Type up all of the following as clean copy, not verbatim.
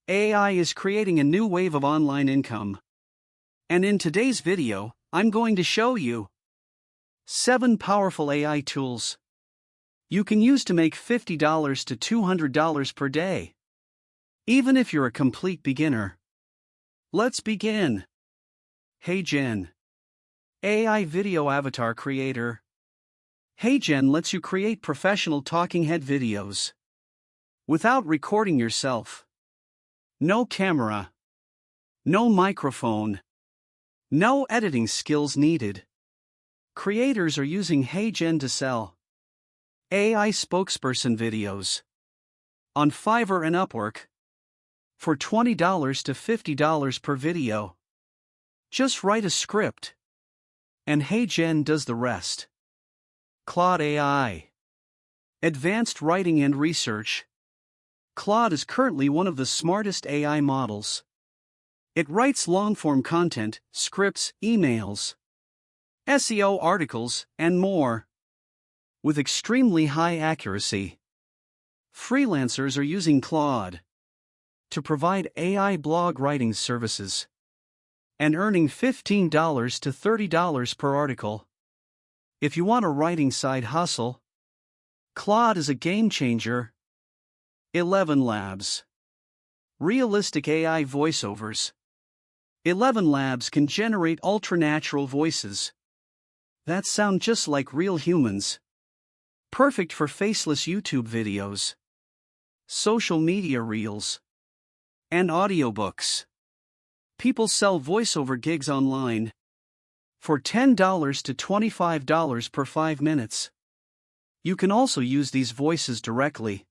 AI is creating a new wave of online income. And in today's video, I'm going to show you 7 powerful AI tools you can use to make $50 to $200 per day, even if you're a complete beginner. Let's begin. HeyGen, AI Video Avatar Creator. HeyGen lets you create professional talking head videos without recording yourself. No camera, no microphone, no editing skills needed. Creators are using HeyGen to sell AI spokesperson videos on Fiverr and Upwork for $20 to $50 per video. Just write a script, and HeyGen does the rest. Claude AI, Advanced Writing and Research. Claude is currently one of the smartest AI models. It writes long-form content, scripts, emails, SEO articles, and more, with extremely high accuracy. Freelancers are using Claude to provide AI blog writing services and earning $15 to $30 per article. If you want a writing side hustle, Claude is a game changer. ElevenLabs, realistic AI voiceovers. ElevenLabs can generate ultra-natural voices that sound just like real humans. Perfect for faceless YouTube videos, social media reels, and audiobooks. People sell voiceover gigs online for $10 to $25 per 5 minutes. You can also use these voices directly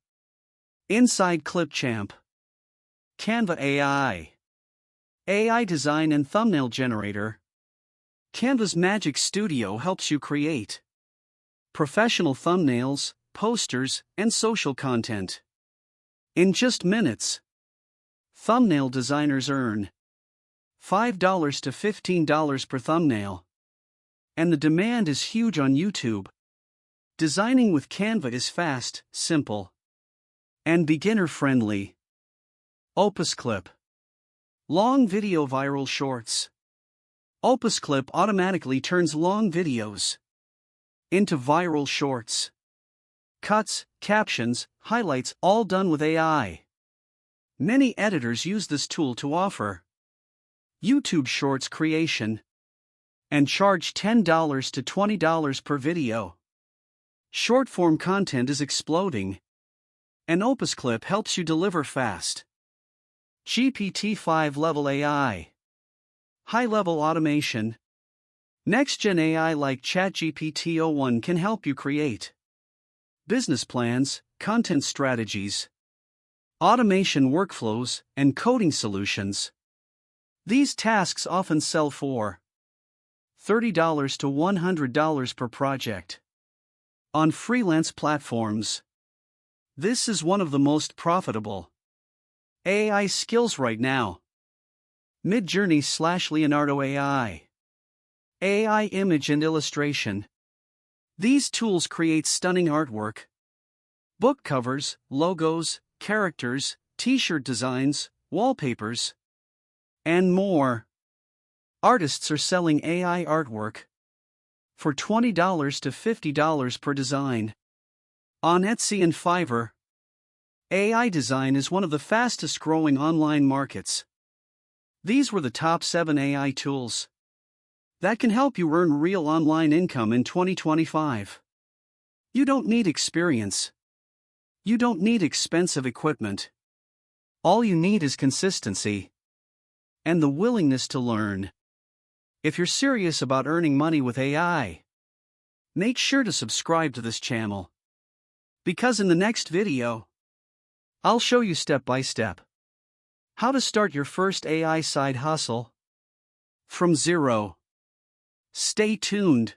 inside Clipchamp. Canva AI, AI design and thumbnail generator. Canva's Magic Studio helps you create professional thumbnails, posters, and social content in just minutes. Thumbnail designers earn $5 to $15 per thumbnail, and the demand is huge on YouTube. Designing with Canva is fast, simple, and beginner-friendly. OpusClip, long video viral shorts. OpusClip automatically turns long videos into viral shorts. Cuts, captions, highlights, all done with AI. Many editors use this tool to offer YouTube Shorts creation and charge $10 to $20 per video. Short-form content is exploding, and OpusClip helps you deliver fast. GPT-5 level AI, high-level automation. Next-gen AI like ChatGPT o1 can help you create business plans, content strategies, automation workflows, and coding solutions. These tasks often sell for $30 to $100 per project on freelance platforms. This is one of the most profitable AI skills right now. Midjourney / Leonardo AI, AI image and illustration. These tools create stunning artwork, book covers, logos, characters, t-shirt designs, wallpapers, and more. Artists are selling AI artwork for $20 to $50 per design on Etsy and Fiverr. AI design is one of the fastest growing online markets. These were the top 7 AI tools that can help you earn real online income in 2025. You don't need experience. You don't need expensive equipment. All you need is consistency and the willingness to learn. If you're serious about earning money with AI, make sure to subscribe to this channel, because in the next video, I'll show you step by step how to start your first AI side hustle from zero. Stay tuned.